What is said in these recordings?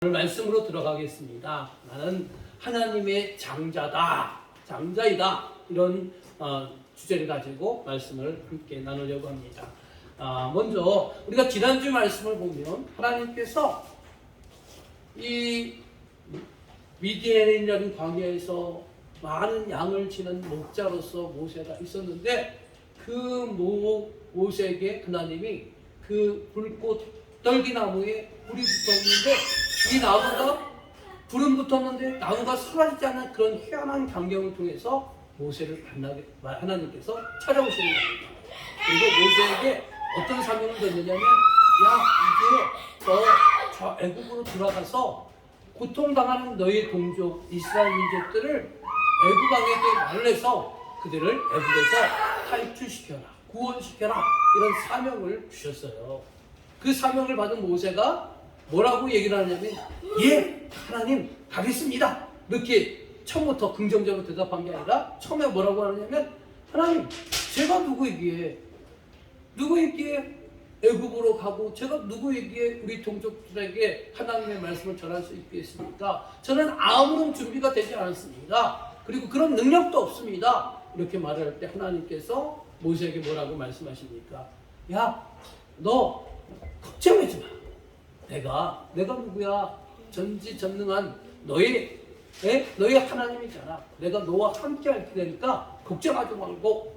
오늘 말씀으로 들어가겠습니다. 나는 하나님의 장자이다. 이런 주제를 가지고 말씀을 함께 나누려고 합니다. 먼저 우리가 지난주 말씀을 보면 하나님께서 이 미디안이라는 광야에서 많은 양을 치는 목자로서 모세가 있었는데 그 모세에게 하나님이 그 불꽃 떨기나무에 불이 붙었는데 이 나무가 불은 붙었는데 나무가 사라지지 않는 그런 희한한 광경을 통해서 모세를 만나게 하나님께서 찾아오시는 겁니다. 그리고 모세에게 어떤 사명을 줬느냐면 저 애국으로 돌아가서 고통당하는 너희 동족 이스라엘 민족들을 애국 왕에게 말을 해서 그들을 애국에서 탈출시켜라, 구원시켜라, 이런 사명을 주셨어요. 그 사명을 받은 모세가 뭐라고 얘기를 하냐면 예, 하나님 가겠습니다. 이렇게 처음부터 긍정적으로 대답한 게 아니라 처음에 뭐라고 하냐면 하나님, 제가 누구이기에 애굽으로 가고 제가 누구이기에 우리 동족들에게 하나님의 말씀을 전할 수 있겠습니까? 저는 아무런 준비가 되지 않았습니다. 그리고 그런 능력도 없습니다. 이렇게 말을 할 때 하나님께서 모세에게 뭐라고 말씀하십니까? 야, 너 걱정하지 마. 내가 누구야? 전지전능한 너의 하나님이잖아. 내가 너와 함께 할 테니까 걱정하지 말고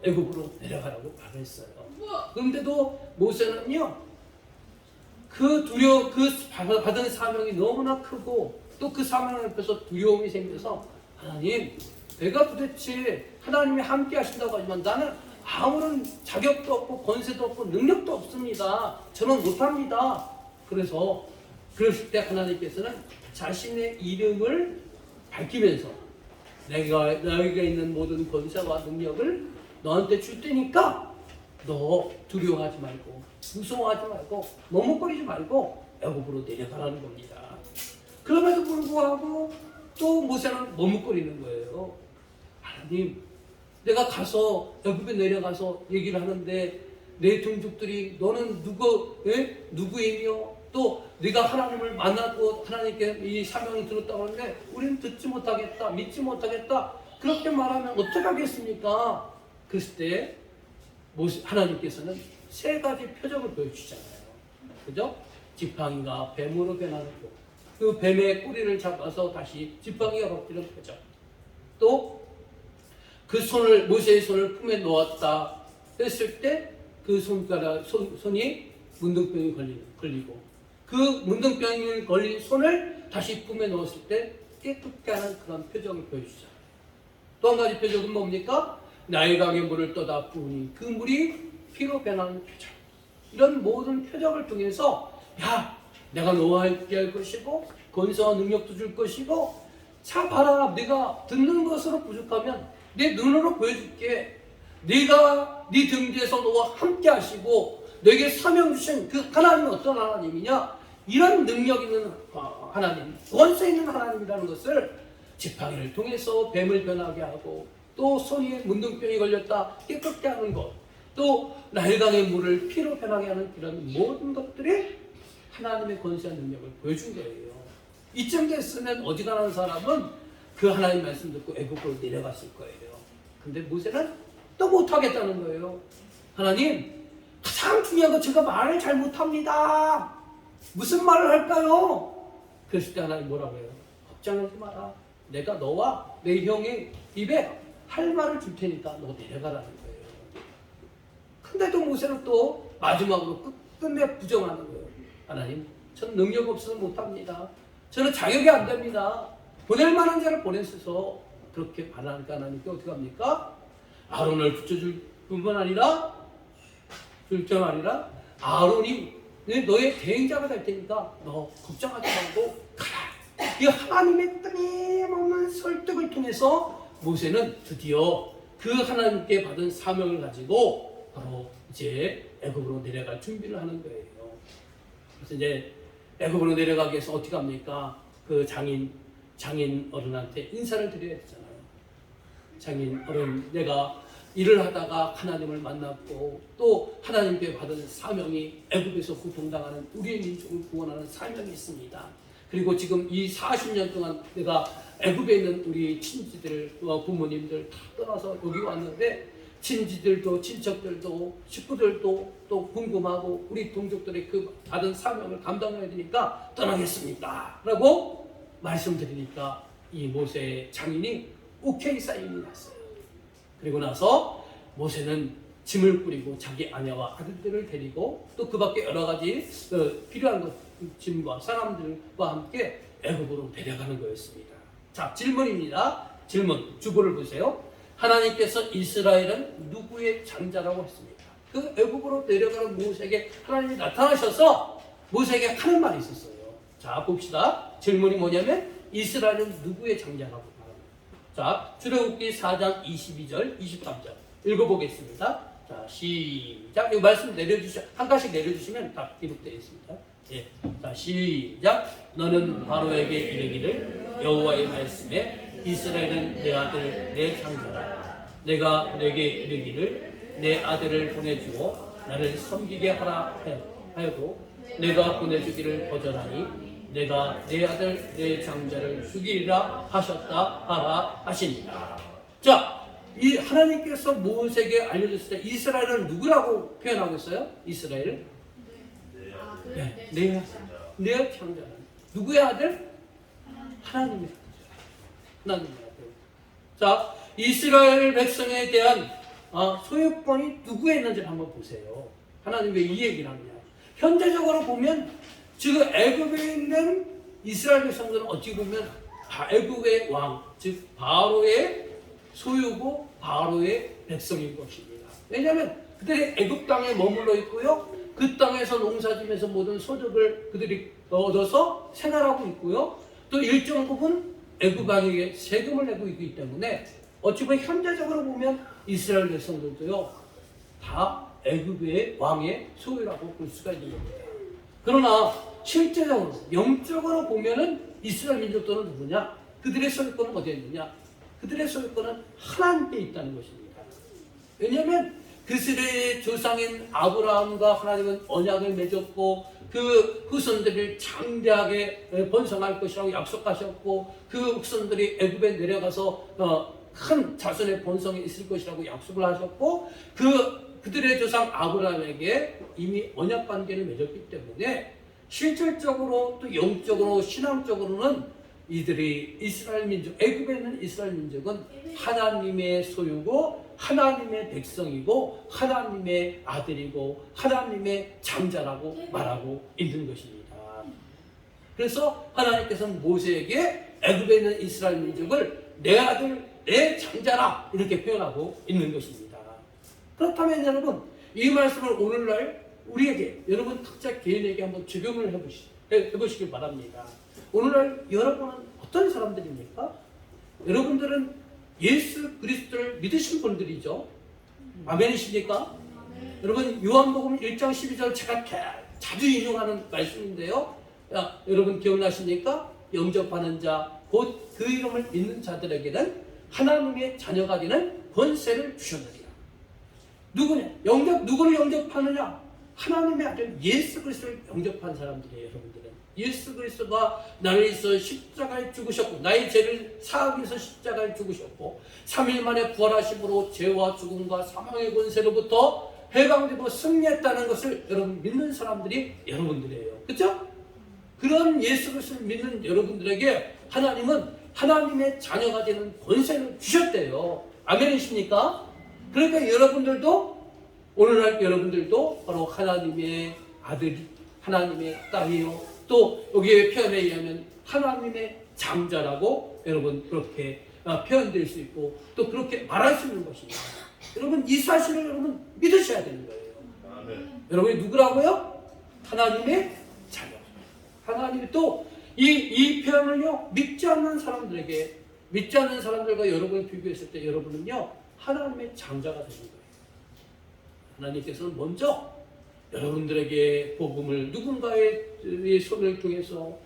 애굽으로 내려가라고 말했어요. 그런데도 모세는요, 그 받은 사명이 너무나 크고 또 그 사명 앞에서 두려움이 생겨서 하나님, 내가 도대체 하나님이 함께 하신다고 하지만 나는 아무런 자격도 없고 권세도 없고 능력도 없습니다. 저는 못합니다. 그랬을 때 하나님께서는 자신의 이름을 밝히면서 너에게 있는 모든 권세와 능력을 너한테 줄 테니까 너 두려워하지 말고 무서워하지 말고 머뭇거리지 말고 애굽으로 내려가라는 겁니다. 그럼에도 불구하고 또 모세는 머뭇거리는 거예요. 하나님, 내가 가서 애굽에 내려가서 얘기를 하는데 내 동족들이 너는 누구이며 또 네가 하나님을 만났고 하나님께 이 사명을 들었다고 하는데 우리는 듣지 못하겠다, 믿지 못하겠다, 그렇게 말하면 어떻게 하겠습니까? 그랬을 때 하나님께서는 세 가지 표적을 보여주잖아요. 그죠? 지팡이가 뱀으로 변하는 거, 그 뱀의 꼬리를 잡아서 다시 지팡이가 바뀌는 표적, 또 그 모세의 손을 품에 놓았다 했을 때 그 손이 문둥병이 걸리고 그 문둥병이 걸린 손을 다시 품에 넣었을 때 깨끗게 하는 그런 표정을 보여주잖아요. 또 한 가지 표적은 뭡니까? 나일강의 물을 떠다 부으니 그 물이 피로 변하는 표적. 이런 모든 표적을 통해서 야, 내가 너와 함께 할 것이고 권세와 능력도 줄 것이고 자 봐라, 네가 듣는 것으로 부족하면 내 눈으로 보여줄게. 네가 네 등 뒤에서 너와 함께 하시고 너에게 사명 주신 그 하나님은 어떤 하나님이냐? 이런 능력 있는 하나님, 권세 있는 하나님이라는 것을 지팡이를 통해서 뱀을 변하게 하고 또 손에 문둥병이 걸렸다 깨끗게 하는 것, 또 나일강의 물을 피로 변하게 하는 이런 모든 것들이 하나님의 권세와 능력을 보여준 거예요. 이쯤 됐으면 어지간한 사람은 그 하나님 말씀 듣고 애국으로 내려갔을 거예요. 근데 모세는 또 못하겠다는 거예요. 하나님, 가장 중요한 건 제가 말을 잘 못합니다. 무슨 말을 할까요? 그랬을 때 하나님 뭐라고 해요? 걱정하지 마라. 내가 너와 내 형의 입에 할 말을 줄 테니까 너 내려가라는 거예요. 근데도 모세는 또 마지막으로 끝내 부정하는 거예요. 하나님, 전 능력 없어서 못합니다. 저는 자격이 안 됩니다. 보낼 만한 자를 보내셔서 그렇게 말하니까 하나님께 어떻게 합니까? 아론을 붙여줄 뿐만 아니라 아론이 너의 대행자가 될 테니까 너 걱정하지 말고 가라. 이 하나님의 끊임없는 설득을 통해서 모세는 드디어 그 하나님께 받은 사명을 가지고 바로 이제 애굽으로 내려갈 준비를 하는 거예요. 그래서 이제 애굽으로 내려가기 위해서 어떻게 합니까? 그 장인 어른한테 인사를 드려야 되잖아요. 장인 어른, 내가 일을 하다가 하나님을 만났고 또 하나님께 받은 사명이 애굽에서 고통당하는 우리의 민족을 구원하는 사명이 있습니다. 그리고 지금 이 40년 동안 내가 애굽에 있는 우리 친지들, 부모님들 다 떠나서 여기 왔는데 친지들도 친척들도 식구들도 또 궁금하고 우리 동족들의 그 받은 사명을 감당해야 되니까 떠나겠습니다 라고 말씀드리니까 이 모세의 장인이 오케이 사인이 났어요. 그리고 나서 모세는 짐을 꾸리고 자기 아내와 아들들을 데리고 또 그 밖에 여러 가지 필요한 것, 짐과 사람들과 함께 애굽으로 데려가는 거였습니다. 자, 질문입니다. 질문, 주보를 보세요. 하나님께서 이스라엘은 누구의 장자라고 했습니까? 그 애굽으로 내려가는 모세에게 하나님이 나타나셔서 모세에게 하는 말이 있었어요. 자, 봅시다. 질문이 뭐냐면 이스라엘은 누구의 장자라고 말합니다. 자, 출애굽기 4장 22절, 23절 읽어보겠습니다. 자, 시작. 이 말씀 한 가지 내려주시면 다 기록되어 있습니다. 예. 자, 시작. 너는 바로에게 이르기를 여호와의 말씀에 이스라엘은 내 아들 내 장자라. 내가 내게 이르기를 내 아들을 보내주고 나를 섬기게 하라 하여도 내가 보내주기를 거절하니 내가 내 아들 내 장자를 죽이리라 하셨다 하라 하시니라. 자, 이 하나님께서 모세에게 알려줬을 때 이스라엘은 누구라고 표현하고 있어요? 이스라엘은 내 장자. 누구의 아들? 하나님의 아들. 자, 이스라엘 백성에 대한 소유권이 누구에 있는지 한번 보세요. 하나님 왜 이 얘기를 하느냐. 현재적으로 보면 지금 애굽에 있는 이스라엘 백성들은 어찌 보면 애굽의 왕, 즉 바로의 소유고 바로의 백성인 것입니다. 왜냐하면 그들이 애굽 땅에 머물러 있고요. 그 땅에서 농사지면서 모든 소득을 그들이 얻어서 생활하고 있고요. 또 일정 부분 애굽 왕에게 세금을 내고 있기 때문에 어찌 보면 현재적으로 보면 이스라엘 백성들도요 다 애굽의 왕의 소유라고 볼 수가 있는 겁니다. 그러나 실제적으로 영적으로 보면은 이스라엘 민족들은 누구냐? 그들의 소유권은 어디에 있느냐? 그들의 소유권은 하나님께 있다는 것입니다. 왜냐하면 그들의 조상인 아브라함과 하나님은 언약을 맺었고 그 후손들을 장대하게 번성할 것이라고 약속하셨고 그 후손들이 애굽에 내려가서 큰 자손의 번성이 있을 것이라고 약속을 하셨고 그들의 조상 아브라함에게 이미 언약 관계를 맺었기 때문에 실질적으로 또 영적으로 신앙적으로는 이들이 이스라엘 민족, 애굽에 있는 이스라엘 민족은 하나님의 소유고 하나님의 백성이고 하나님의 아들이고 하나님의 장자라고 말하고 있는 것입니다. 그래서 하나님께서는 모세에게 애굽에 있는 이스라엘 민족을 내 아들, 내 장자라 이렇게 표현하고 있는 것입니다. 그렇다면 여러분 이 말씀을 오늘날 우리에게 여러분 각자 개인에게 한번 적용을 해보시길 바랍니다. 오늘날 여러분은 어떤 사람들입니까? 여러분들은 예수 그리스도를 믿으신 분들이죠. 아멘이십니까? 여러분 요한복음 1장 12절 제가 자주 인용하는 말씀인데요. 여러분 기억나십니까? 영접하는 자 곧 그 이름을 믿는 자들에게는 하나님의 자녀가 되는 권세를 주셨느니라. 누구를 영접하느냐? 하나님의 아들 예수 그리스도를 영접한 사람들이에요. 여러분들은 예수 그리스도가 나를 위해서 십자가에 죽으셨고 나의 죄를 사하기 위해서 십자가에 죽으셨고 3일 만에 부활하심으로 죄와 죽음과 사망의 권세로부터 해방되고 승리했다는 것을 여러분 믿는 사람들이 여러분들이에요. 그렇죠? 그런 예수 그리스도를 믿는 여러분들에게 하나님은 하나님의 자녀가 되는 권세를 주셨대요. 아멘이십니까? 그러니까 여러분들도 오늘날 여러분들도 바로 하나님의 아들, 하나님의 딸이요. 또 여기에 표현에 의하면 하나님의 장자라고 여러분 그렇게 표현될 수 있고 또 그렇게 말할 수 있는 것입니다. 여러분 이 사실을 여러분 믿으셔야 되는 거예요. 아멘. 여러분이 누구라고요? 하나님의 자녀. 하나님이 또 이 표현을요 믿지 않는 사람들과 여러분을 비교했을 때 여러분은요 하나님의 장자가 되는 거예요. 하나님께서는 먼저 여러분들에게 복음을 누군가의 손을 통해서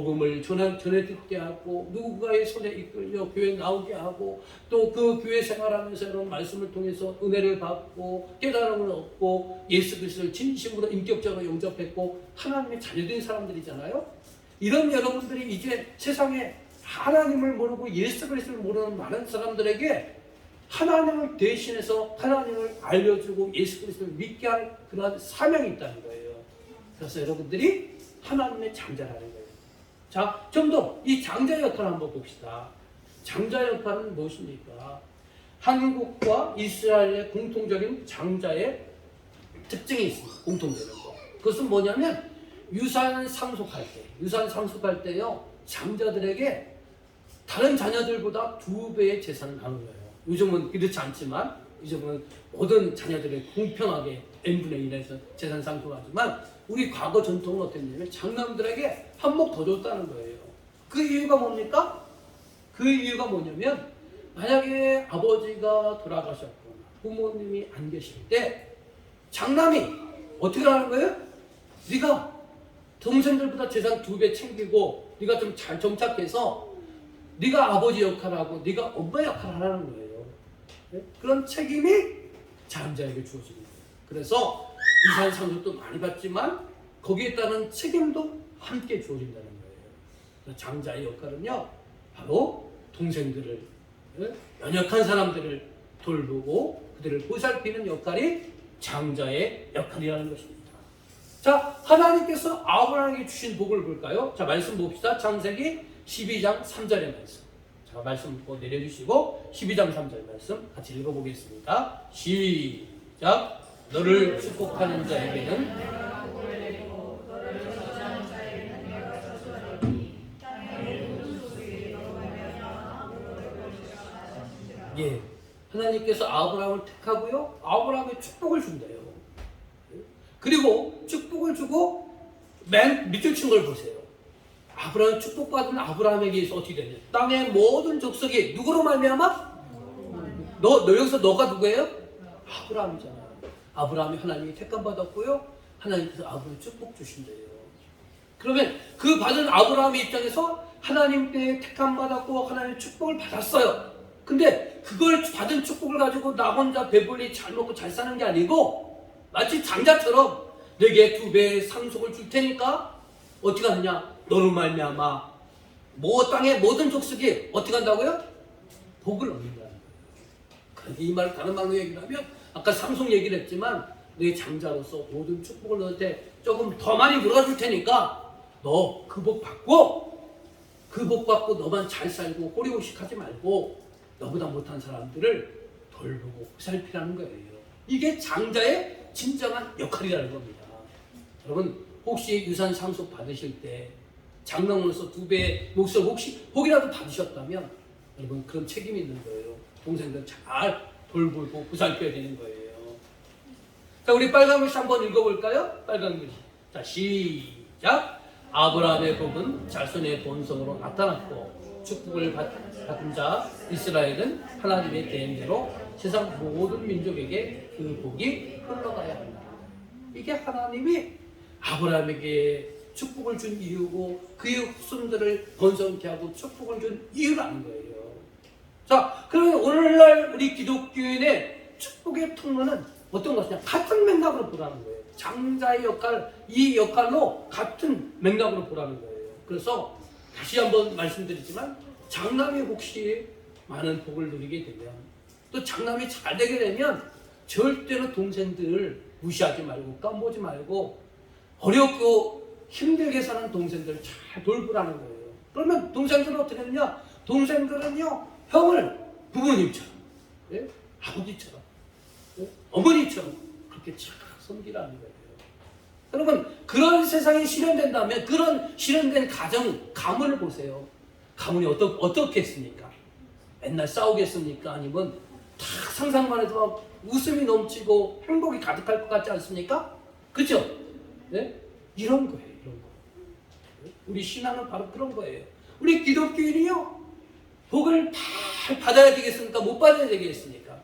복음을 전해 듣게 하고 누군가의 손에 이끌려 교회 나오게 하고 또 그 교회 생활하면서 이런 말씀을 통해서 은혜를 받고 깨달음을 얻고 예수 그리스도를 진심으로 인격적으로 영접했고 하나님의 자녀된 사람들이잖아요. 이런 여러분들이 이제 세상에 하나님을 모르고 예수 그리스도를 모르는 많은 사람들에게 하나님을 대신해서 하나님을 알려주고 예수 그리스도를 믿게 할 그런 사명이 있다는 거예요. 그래서 여러분들이 하나님의 장자라는 거예요. 자, 좀 더 이 장자 역할을 한번 봅시다. 장자 역할은 무엇입니까? 한국과 이스라엘의 공통적인 장자의 특징이 있습니다. 공통되는 거. 그것은 뭐냐면 유산 상속할 때요. 장자들에게 다른 자녀들보다 2배의 재산을 나누는 거예요. 요즘은 그렇지 않지만 요즘은 모든 자녀들이 공평하게 n분의 1에서 재산 상속하지만 우리 과거 전통은 어땠냐면 장남들에게 한 몫 더 줬다는 거예요. 그 이유가 뭡니까? 그 이유가 뭐냐면 만약에 아버지가 돌아가셨거나 부모님이 안 계실 때 장남이 어떻게 하는 거예요? 네가 동생들보다 재산 2배 챙기고 네가 좀 잘 정착해서 네가 아버지 역할하고 네가 엄마 역할을 하라는 거예요. 네? 그런 책임이 장자에게 주어집니다. 그래서 유산 상속도 많이 받지만 거기에 따른 책임도 함께 주어진다는 거예요. 장자의 역할은요, 바로 동생들을, 연약한 사람들을 돌보고 그들을 보살피는 역할이 장자의 역할이라는 것입니다. 자, 하나님께서 아브라함에게 주신 복을 볼까요? 자, 말씀 봅시다. 창세기 12장 3절의 말씀. 자, 말씀 내려주시고 12장 3절 말씀 같이 읽어보겠습니다. 시작. 너를 축복하는 자에게는 예, 하나님께서 아브라함을 택하고요, 아브라함에 축복을 준대요. 그리고 축복을 주고 맨 밑줄 친 걸 보세요. 아브라함 축복받은 아브라함에게 있어 어떻게 되냐? 땅의 모든 족속이 누구로 말미암아? 너 여기서 너가 누구예요? 아브라함이잖아. 아브라함이 하나님이 택감 받았고요, 하나님께서 아브라함 축복 주신대요. 그러면 그 받은 아브라함의 입장에서 하나님께 택감 받았고 하나님의 축복을 받았어요. 근데 그걸 받은 축복을 가지고 나 혼자 배불리 잘 먹고 잘 사는 게 아니고 마치 장자처럼 내게 2배의 상속을 줄 테니까 어떻게 하느냐? 너로 말미암아 땅의 모든 족속이 어떻게 한다고요? 복을 얻는다는 거예요. 이 말 다른 말로 얘기를 하면 아까 상속 얘기를 했지만 너의 장자로서 모든 축복을 너한테 조금 더 많이 물어줄 테니까 너 그 복 받고 너만 잘 살고 호리호식하지 말고 너보다 못한 사람들을 돌보고 보살피라는 거예요. 이게 장자의 진정한 역할이라는 겁니다. 여러분 혹시 유산 상속 받으실 때 장남으로서 2배의 몫을 혹이라도 받으셨다면 여러분 그런 책임이 있는 거예요. 동생들 잘 돌보고 보살펴야 되는 거예요. 자, 우리 빨간 글씨 한번 읽어볼까요? 빨간 글씨. 자, 시작. 아브라함의 복은 자손의 본성으로 나타났고 축복을 받은 자 이스라엘은 하나님의 계획대로 세상 모든 민족에게 그 복이 흘러가야 한다. 이게 하나님이 아브라함에게 축복을 준 이유고 그의 후손들을 번성케 하고 축복을 준 이유라는 거예요. 자, 그러면 오늘날 우리 기독교인의 축복의 통로는 어떤 것이냐? 같은 맥락으로 보라는 거예요. 장자의 역할, 이 역할로 같은 맥락으로 보라는 거예요. 그래서 다시 한번 말씀드리지만 장남이 혹시 많은 복을 누리게 되면 또 장남이 잘 되게 되면 절대로 동생들 무시하지 말고 깜보지 말고 어렵고 힘들게 사는 동생들 잘 돌보라는 거예요. 그러면 동생들은 어떻게 되느냐? 동생들은요 형을 부모님처럼, 예? 아버지처럼, 예? 어머니처럼 그렇게 잘 섬기라는 거예요. 여러분 그런 세상이 실현된다면 그런 실현된 가문을 보세요. 가문이 어떻게 했습니까? 맨날 싸우겠습니까? 아니면 다 상상만 해도 막 웃음이 넘치고 행복이 가득할 것 같지 않습니까? 그죠? 네? 이런 거예요. 이런 거. 우리 신앙은 바로 그런 거예요. 우리 기독교인이요 복을 잘 받아야 되겠습니까? 못 받아야 되겠습니까?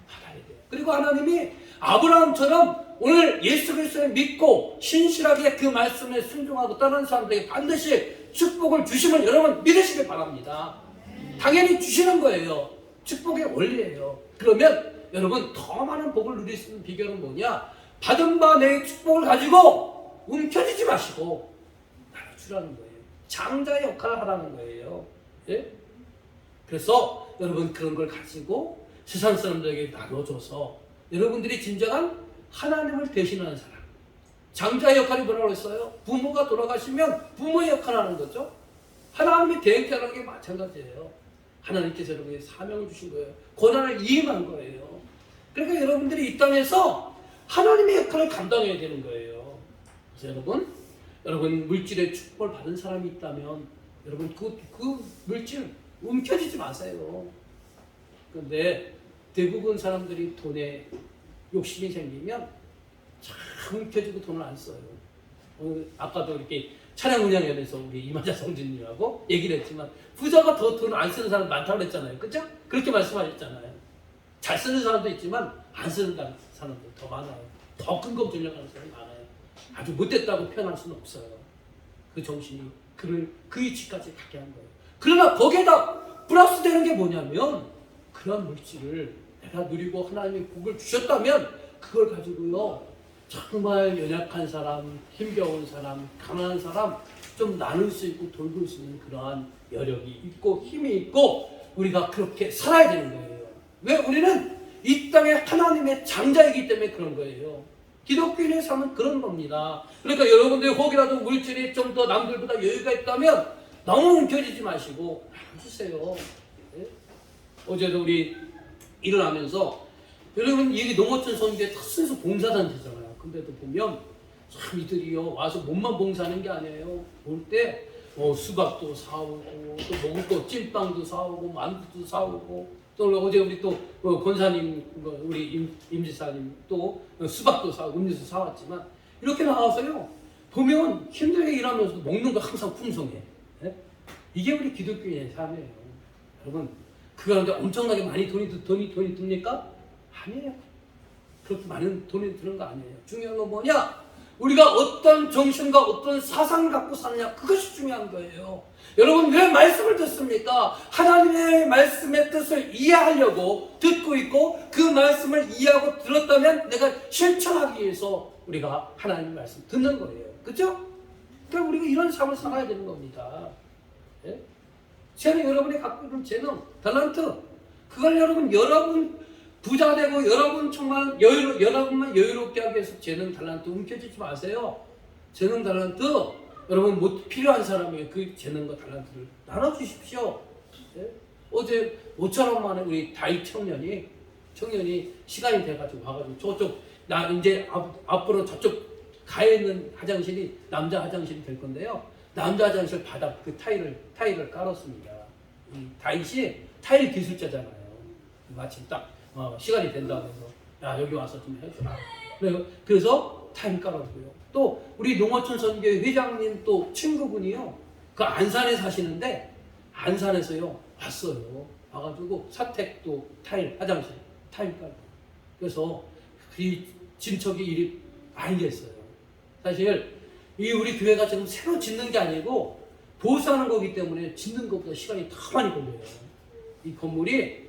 받아야 돼요. 그리고 하나님이 아브라함처럼 오늘 예수 그리스도를 믿고 신실하게 그 말씀에 순종하고 따르는 사람들에게 반드시 축복을 주심을 여러분 믿으시길 바랍니다. 당연히 주시는 거예요. 축복의 원리예요. 그러면 여러분 더 많은 복을 누릴 수 있는 비결은 뭐냐? 받은 바 내 축복을 가지고 움켜쥐지 마시고 나눠주라는 거예요. 장자의 역할을 하라는 거예요. 예? 그래서 여러분 그런 걸 가지고 세상 사람들에게 나눠줘서 여러분들이 진정한 하나님을 대신하는 사람. 장자의 역할이 뭐라고 했어요? 부모가 돌아가시면 부모의 역할을 하는 거죠. 하나님이 대행자라는 게 마찬가지예요. 하나님께서 여러분에게 사명을 주신 거예요. 고난을 이임한 거예요. 그러니까 여러분들이 이 땅에서 하나님의 역할을 감당해야 되는 거예요. 그래서 여러분 물질의 축복을 받은 사람이 있다면 여러분 그 물질 움켜쥐지 마세요. 그런데 대부분 사람들이 돈에 욕심이 생기면 참 움켜쥐고 돈을 안 써요. 아까도 이렇게 차량 운영회에서 우리 이마자 성진님하고 얘기를 했지만 부자가 더 돈을 안 쓰는 사람 많다고 그랬잖아요. 그렇죠? 그렇게 말씀하셨잖아요. 잘 쓰는 사람도 있지만 안 쓰는 사람도 더 많아요. 더 큰 것 전략하는 사람이 많아요. 아주 못됐다고 표현할 수는 없어요. 그 정신이 그를 그 위치까지 가게 한 거예요. 그러나 거기에다 플러스 되는 게 뭐냐면 그런 물질을 내가 누리고 하나님이 복을 주셨다면 그걸 가지고요 정말 연약한 사람, 힘겨운 사람, 가난한 사람 좀 나눌 수 있고 돌볼 수 있는 그러한 여력이 있고 힘이 있고 우리가 그렇게 살아야 되는 거예요. 왜? 우리는 이 땅에 하나님의 장자이기 때문에 그런 거예요. 기독교인의 삶은 그런 겁니다. 그러니까 여러분들이 혹이라도 물질이 좀 더 남들보다 여유가 있다면 너무 움켜쥐지 마시고 해주세요. 네? 어제도 우리 일어나면서 여러분 이게 농어촌 선교회 순수 봉사단체잖아요. 근데도 보면 참 이들이요 와서 몸만 봉사하는 게 아니에요. 올 때 수박도 사오고 또 먹을 거 찐빵도 사오고 만두도 사오고 또 어제 우리 또 권사님 우리 임지사님 또 수박도 사오고 음료수 사왔지만 이렇게 나와서요 보면 힘들게 일하면서도 먹는 거 항상 풍성해. 네? 이게 우리 기독교인의 삶이에요. 여러분 그 가운데 엄청나게 많이 돈이 듭니까? 아니에요. 그렇게 많은 돈이 드는 거 아니에요. 중요한 건 뭐냐? 우리가 어떤 정신과 어떤 사상을 갖고 사느냐 그것이 중요한 거예요. 여러분 왜 말씀을 듣습니까? 하나님의 말씀의 뜻을 이해하려고 듣고 있고 그 말씀을 이해하고 들었다면 내가 실천하기 위해서 우리가 하나님의 말씀 듣는 거예요. 그렇죠? 그러니까 우리가 이런 삶을 살아야 되는 겁니다. 예? 재능 여러분이 갖고 있는 재능, 탤런트 그걸 여러분 부자 되고 여러분 정말 여러분만 여유롭게 하기 위해서 재능 탤런트 움켜쥐지 마세요. 재능 탤런트 여러분 필요한 사람에게 그 재능과 탤런트를 나눠주십시오. 예? 어제 5,000원 만에 우리 다이 청년이 시간이 돼가지고 와가지고 저쪽 나 이제 앞으로 저쪽 가에 있는 화장실이 남자 화장실이 될 건데요. 남자 화장실 바닥 그 타일을 깔았습니다. 이 다이시 타일 기술자잖아요. 마침 딱 시간이 된다고 해서 야 여기 와서 좀 해줘라. 그래서 타일 깔았고요. 또 우리 농어촌 선교회 회장님 또 친구분이요. 그 안산에 사시는데 안산에서요 왔어요. 와가지고 사택도 타일 화장실 타일 깔고 그래서 그 진척이 일이 많이 됐어요. 사실 이 우리 교회가 지금 새로 짓는 게 아니고 보수하는 거기 때문에 짓는 것보다 시간이 더 많이 걸려요. 이 건물이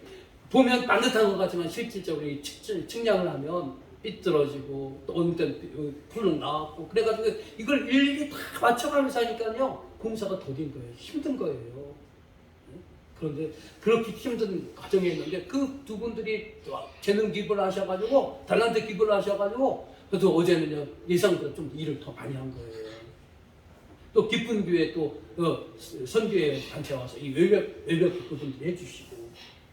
보면 반듯한 것 같지만 실질적으로 측량을 하면 삐뚤어지고 또 어느 때는 굴렁 나왔고 그래가지고 이걸 일일이 다 맞춰가면서 하니까요 공사가 더딘 거예요. 힘든 거예요. 그런데 그렇게 힘든 과정이 있는데 그 두 분들이 재능 기부를 하셔가지고 탤런트 기부를 하셔가지고 그래서 어제는요 예상보다 좀 일을 더 많이 한 거예요. 또 기쁜 교회 또 선교회 단체 와서 이 외벽 그분들이 해주시고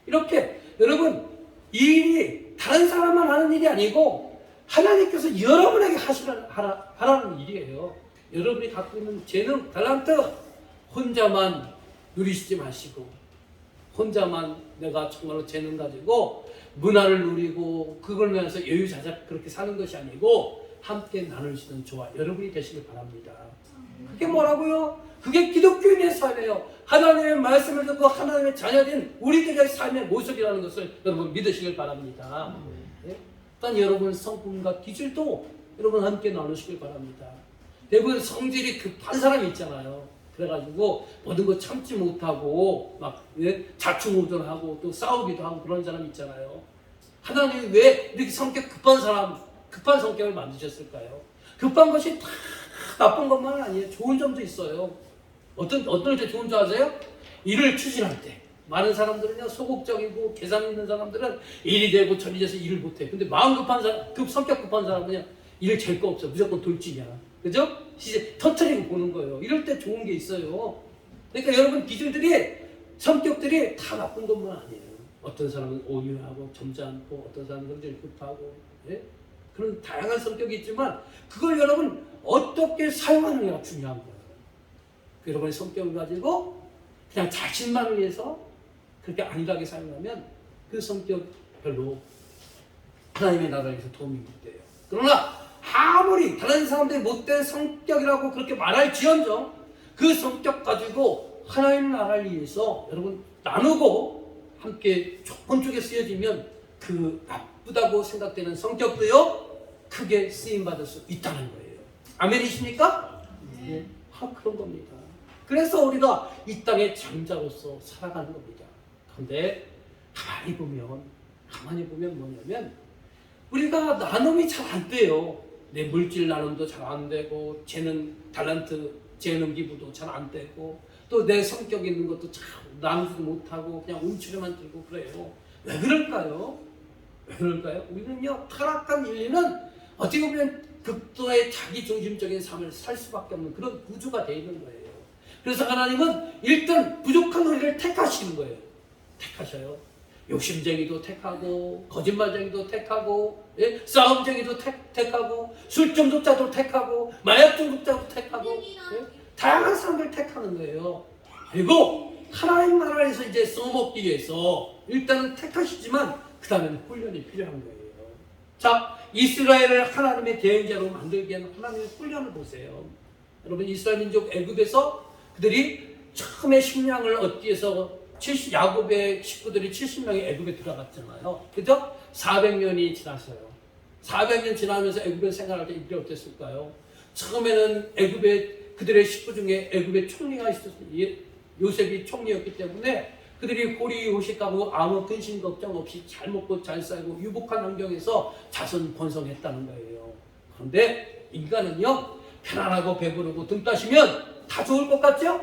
이렇게 여러분 이 일이 다른 사람만 하는 일이 아니고 하나님께서 여러분에게 하라는 일이에요. 여러분이 갖고 있는 재능, 탤런트 혼자만 누리시지 마시고 혼자만 내가 정말로 재능 가지고 문화를 누리고 그걸 위해서 여유자작 그렇게 사는 것이 아니고 함께 나눌 수 있는 조화 여러분이 되시길 바랍니다. 그게 뭐라고요? 그게 기독교인의 삶이에요. 하나님의 말씀을 듣고 하나님의 자녀된 우리들의 삶의 모습이라는 것을 여러분 믿으시길 바랍니다. 네? 일단 여러분 성품과 기질도 여러분 함께 나누시길 바랍니다. 대부분 성질이 급한 사람이 있잖아요. 그래가지고 모든 거 참지 못하고 막 자충우돌하고 또 싸우기도 하고 그런 사람 있잖아요. 하나님이 왜 이렇게 성격 급한 사람, 급한 성격을 만드셨을까요? 급한 것이 다 나쁜 것만은 아니에요. 좋은 점도 있어요. 어떤 게 좋은 줄 아세요? 일을 추진할 때. 많은 사람들은요, 소극적이고 계산 있는 사람들은 일이 되고 천이 돼서 일을 못해. 근데 마음 급한 사람, 성격 급한 사람은 일을 잴 거 없어. 무조건 돌진이야. 그죠? 이제 터트리고 보는 거예요. 이럴 때 좋은 게 있어요. 그러니까 여러분 기준들이, 성격들이 다 나쁜 것만 아니에요. 어떤 사람은 온유하고 점잖고, 어떤 사람은 굉장히 급하고, 예? 그런 다양한 성격이 있지만 그걸 여러분 어떻게 사용하느냐가 중요한 거예요. 여러분의 성격을 가지고 그냥 자신만을 위해서 그렇게 안일하게 사용하면 그 성격 별로 하나님의 나라에서 도움이 못 돼요. 그러나 아무리 다른 사람들이 못된 성격이라고 그렇게 말할지언정 그 성격 가지고 하나님의 나라를 위해서 여러분 나누고 함께 좋은 쪽에 쓰여지면 그 나쁘다고 생각되는 성격도요 크게 쓰임받을 수 있다는 거예요. 아멘이십니까? 네. 그런 겁니다. 그래서 우리가 이 땅의 장자로서 살아가는 겁니다. 그런데 가만히 보면 뭐냐면 우리가 나눔이 잘 안 돼요. 내 물질 나눔도 잘 안 되고 재능, 달란트, 재능 기부도 잘 안 되고 또 내 성격 있는 것도 잘 나누지도 못하고 그냥 움츠려만 들고 그래요. 왜 그럴까요? 우리는요 타락한 인류는 어떻게 보면 극도의 자기중심적인 삶을 살 수밖에 없는 그런 구조가 되어 있는 거예요. 그래서 하나님은 일단 부족한 우리를 택하시는 거예요. 택하셔요. 욕심쟁이도 택하고 거짓말쟁이도 택하고 싸움쟁이도 택하고 술 중독자도 택하고 마약 중독자도 택하고 다양한 사람들 택하는 거예요. 그리고 하나님 나라에서 이제 써먹기 위해서 일단은 택하시지만 그 다음에는 훈련이 필요한 거예요. 자, 이스라엘을 하나님의 대행자로 만들기 위한 하나님의 훈련을 보세요. 여러분 이스라엘 민족 애굽에서 그들이 처음에 식량을 얻기 위해서 야곱의 식구들이 70명이 애굽에 들어갔잖아요. 그죠? 400년이 지났어요. 400년 지나면서 애굽에 생활할 때 이들이 어땠을까요? 처음에는 그들의 식구 중에 애굽의 총리가 있었어요. 요셉이 총리였기 때문에 그들이 호리호식하고 아무 근심 걱정 없이 잘 먹고 잘 살고 유복한 환경에서 자손 번성했다는 거예요. 그런데 인간은요 편안하고 배부르고 등 따시면 다 좋을 것 같죠?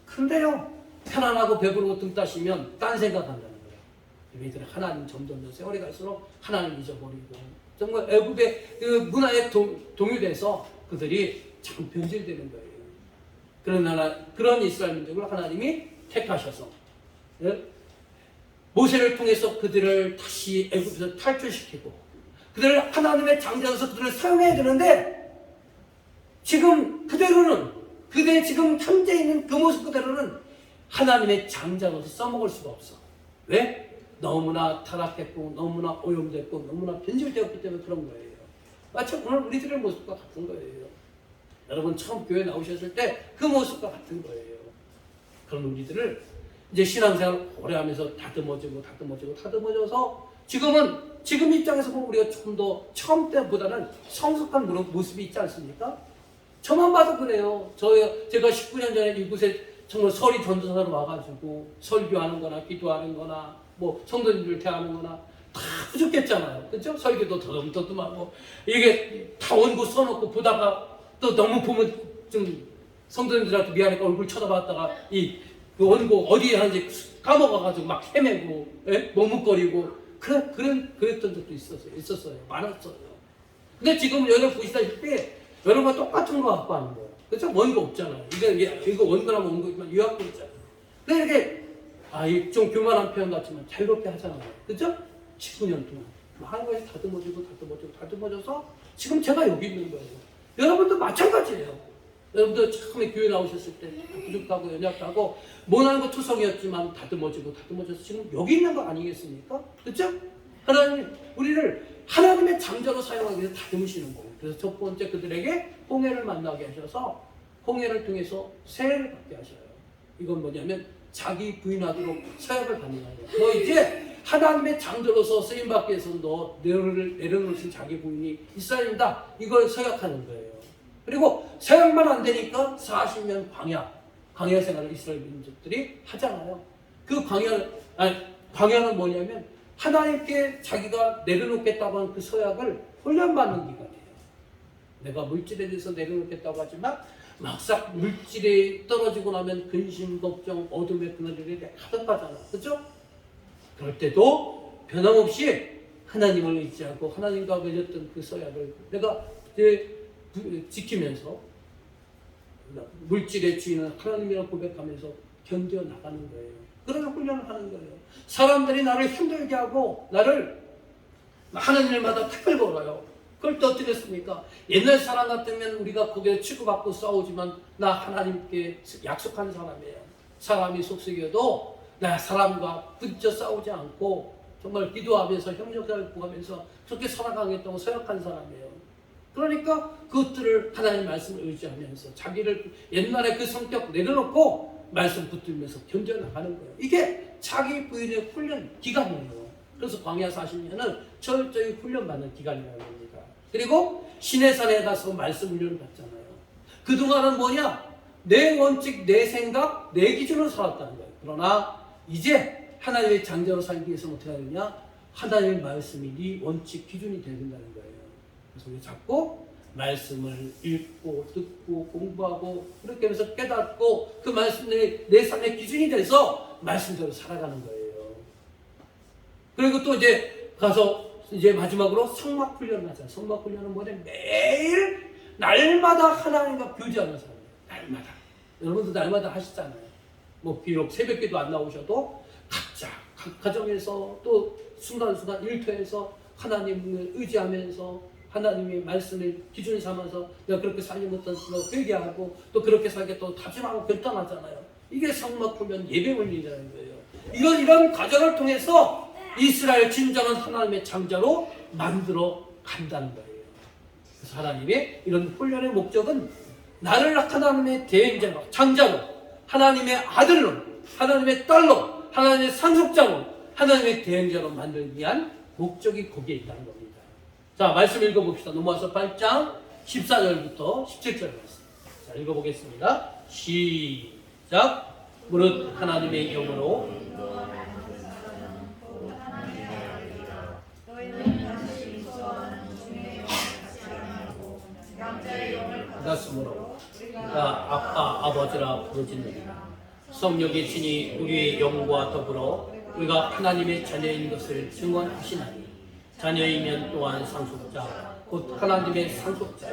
근데요 편안하고 배부르고 등 따시면 딴 생각한다는 거예요. 이들은 하나님 점점 더 세월이 갈수록 하나님 잊어버리고 정말 애굽의 그 문화에 동요돼서 그들이 참 변질되는 거예요. 그런 이스라엘 민족을 하나님이 택하셔서 모세를 통해서 그들을 다시 애굽에서 탈출시키고 그들을 하나님의 장자로서 그들을 사용해야 되는데 지금 그들의 지금 현재 있는 그 모습 그대로는 하나님의 장자로서 써먹을 수가 없어. 왜? 너무나 타락했고 너무나 오염됐고 너무나 변질되었기 때문에 그런 거예요. 마치 오늘 우리들의 모습과 같은 거예요. 여러분 처음 교회 나오셨을 때 그 모습과 같은 거예요. 그런 우리들을 이제 신앙생활 오래 하면서 다듬어져서 지금 입장에서 보면 우리가 조금 더 처음 때보다는 성숙한 모습이 있지 않습니까? 저만 봐도 그래요. 제가 19년 전에 이곳에 정말 설이 전도사로 와가지고 설교하는 거나 기도하는 거나 뭐 성도님들 대하는 거나 다 부족했잖아요. 그렇죠? 설교도 더듬더듬하고 이게 다 원고 써놓고 보다가 또 너무 보면 좀 성도님들한테 미안하니까 얼굴 쳐다봤다가 그 원고 어디에 하는지 까먹어가지고 막 헤매고 머뭇거리고 그랬던 적도 있었어요. 많았어요. 근데 지금 여러분 보시다시피 여러분과 똑같은 거 갖고 하는 거예요. 그렇죠? 원고 없잖아요. 이거 원고라면 원고지만 유학고 있잖아요. 근데 이게 좀 교만한 표현 같지만 자유롭게 하잖아요. 그렇죠? 19년 동안 한 가지 다듬어져서 지금 제가 여기 있는 거예요. 여러분도 마찬가지예요. 여러분들 처음에 교회 나오셨을 때 부족하고 연약하고 모난 거 투성이었지만 다듬어져서 지금 여기 있는 거 아니겠습니까? 그렇죠? 하나님 우리를 하나님의 장자로 사용하기 위해서 다듬으시는 거예요. 그래서 첫 번째 그들에게 홍해를 만나게 하셔서 홍해를 통해서 세례를 받게 하셔요. 이건 뭐냐면 자기 부인하도록 서약을 받는 거예요. 너 이제 하나님의 장자로서 쓰임받기 위해서 너 내려놓으신 자기 부인이 있어야 된다. 이걸 서약하는 거예요. 그리고 서약만 안 되니까 40년 광야 광야 생활을 이스라엘 민족들이 하잖아요. 그 광야는 뭐냐면 하나님께 자기가 내려놓겠다고 하는 그 서약을 훈련받는 기간이에요. 내가 물질에 대해서 내려놓겠다고 하지만 막상 물질이 떨어지고 나면 근심, 걱정, 어둠의 그늘들이 가득하잖아. 그렇죠? 그럴 때도 변함없이 하나님을 의지하고 하나님과 맺었던 그 서약을 내가 이제 지키면서 물질의 주인은 하나님이라고 고백하면서 견뎌나가는 거예요. 그런 훈련을 하는 거예요. 사람들이 나를 힘들게 하고 나를 하는 일마다 택을 걸어요. 그럴 때 어떻게 됐습니까? 옛날 사람 같으면 우리가 거기에 치고받고 싸우지만 나 하나님께 약속한 사람이에요. 사람이 속썩여도 나 사람과 부딪혀 싸우지 않고 정말 기도하면서 협력을 구하면서 그렇게 살아가겠다고 생각한 사람이에요. 그러니까 그것들을 하나님의 말씀을 의지하면서 자기를 옛날에 그 성격 내려놓고 말씀 붙들면서 견뎌나가는 거예요. 이게 자기 부인의 훈련 기간이에요. 그래서 광야 40년은 철저히 훈련받는 기간이라는 겁니다. 그리고 시내산에 가서 말씀 훈련을 받잖아요. 그동안은 뭐냐? 내 원칙, 내 생각, 내 기준으로 살았다는 거예요. 그러나 이제 하나님의 장자로 살기 위해서는 어떻게 하느냐? 하나님의 말씀이 네 원칙, 기준이 되야 된다는 거예요. 그래서 우리 자꾸 말씀을 읽고 듣고 공부하고 그렇게 하면서 깨닫고 그 말씀이 내 삶의 기준이 돼서 말씀대로 살아가는 거예요. 그리고 또 이제 가서 이제 마지막으로 성막 훈련을 하잖아요. 성막 훈련은 뭐냐? 매일 날마다 하나님과 교제하는 사람이에요. 날마다. 여러분도 날마다 하시잖아요. 뭐 비록 새벽기도 안 나오셔도 각자 각 가정에서 또 순간순간 일터에서 하나님을 의지하면서 하나님의 말씀을 기준 삼아서 내가 그렇게 살지 못한 걸 회개하고 또 그렇게 살게 또 다짐하고 결단하잖아요. 이게 성막 훈련 예배 훈련이라는 거예요. 이런 과정을 통해서 이스라엘 진정한 하나님의 장자로 만들어 간다는 거예요. 그래서 하나님의 이런 훈련의 목적은 나를 하나님의 대행자로, 장자로, 하나님의 아들로, 하나님의 딸로, 하나님의 상속자로, 하나님의 대행자로 만들기 위한 목적이 거기에 있다는 겁니다. 자, 말씀 읽어봅시다. 넘어와서 8장 14절부터 17절 말씀. 자, 읽어보겠습니다. 시작. 무릇 하나님의 영으로 받았으므로 우리가 아빠 아버지라 부르짖느니라. 성령의 신이 우리의 영과 더불어 우리가 하나님의 자녀인 것을 증언하시나니 자녀이면 또한 상속자 곧 하나님의 상속자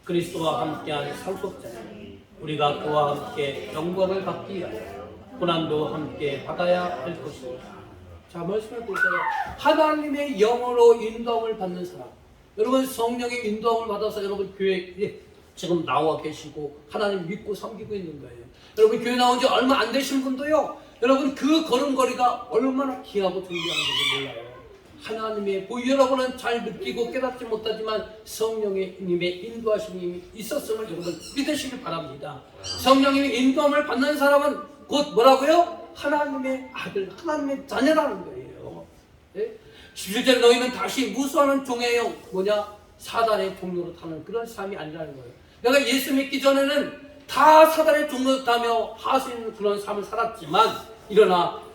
그리스도와 함께한 상속자니 우리가 그와 함께 영광을 받기 위하여 고난도 함께 받아야 할 것입니다. 자, 말씀을 보세요. 하나님의 영으로 인도함을 받는 사람, 여러분 성령의 인도함을 받아서 여러분 교회에 지금 나와 계시고 하나님 믿고 섬기고 있는 거예요. 여러분 교회 나온 지 얼마 안 되신 분도요, 여러분 그 걸음걸이가 얼마나 귀하고 중요한지 몰라요. 하나님의 여러분은 잘 느끼고 깨닫지 못하지만 성령님의 인도하심이 있었음을 여러분 믿으시길 바랍니다. 성령님의 인도함을 받는 사람은 곧 뭐라고요? 하나님의 아들, 하나님의 자녀라는 거예요. 네? 17절 너희는 다시 무수하는 종의 영, 뭐냐? 사단의 종로로 타는 그런 삶이 아니라는 거예요. 내가 예수 믿기 전에는 다 사단의 종로로 타며 하수있는 그런 삶을 살았지만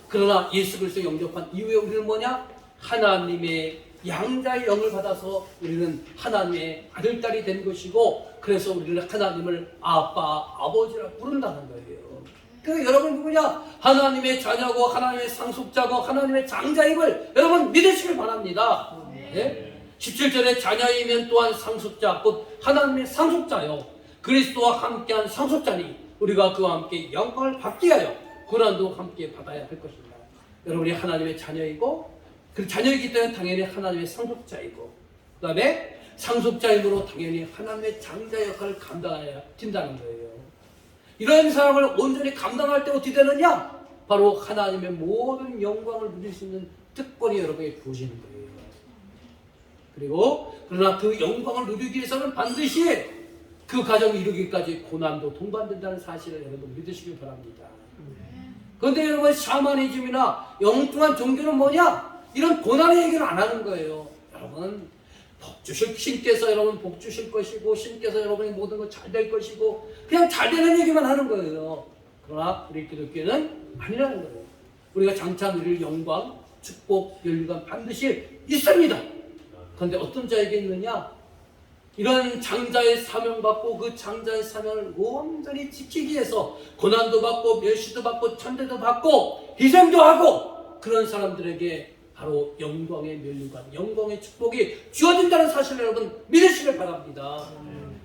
그러나 예수 그리스도 영접한 이후에 우리는 뭐냐? 하나님의 양자의 영을 받아서 우리는 하나님의 아들딸이 된 것이고, 그래서 우리는 하나님을 아빠, 아버지라 부른다는 거예요. 그러니까 여러분 누구냐? 하나님의 자녀고 하나님의 상속자고 하나님의 장자임을 여러분 믿으시길 바랍니다. 네? 17절에 자녀이면 또한 상속자 곧 하나님의 상속자요 그리스도와 함께한 상속자니 우리가 그와 함께 영광을 받기 위하여 고난도 함께 받아야 할 것입니다. 여러분이 하나님의 자녀이고 그 자녀이기 때문에 당연히 하나님의 상속자이고 그 다음에 상속자임으로 당연히 하나님의 장자 역할을 감당해야 된다는 거예요. 이런 사람을 온전히 감당할 때 어떻게 되느냐? 바로 하나님의 모든 영광을 누릴 수 있는 특권이 여러분에게 부어지는 거예요. 그리고 그러나 그 영광을 누리기 위해서는 반드시 그 가정을 이루기까지 고난도 동반된다는 사실을 여러분 믿으시길 바랍니다. 그런데 여러분 샤머니즘이나 영뚱한 종교는 뭐냐? 이런 고난의 얘기를 안 하는 거예요. 여러분 복 주실 신께서 여러분 복 주실 것이고 신께서 여러분의 모든 것 잘 될 것이고 그냥 잘 되는 얘기만 하는 거예요. 그러나 우리 기독교는 아니라는 거예요. 우리가 장차 누릴 영광, 축복, 연류가 반드시 있습니다. 그런데 어떤 자에게 있느냐? 이런 장자의 사명 받고 그 장자의 사명을 온전히 지키기 위해서 고난도 받고 멸시도 받고 천대도 받고 희생도 하고 그런 사람들에게 바로 영광의 면류관, 영광의 축복이 주어진다는 사실을 여러분 믿으시길 바랍니다.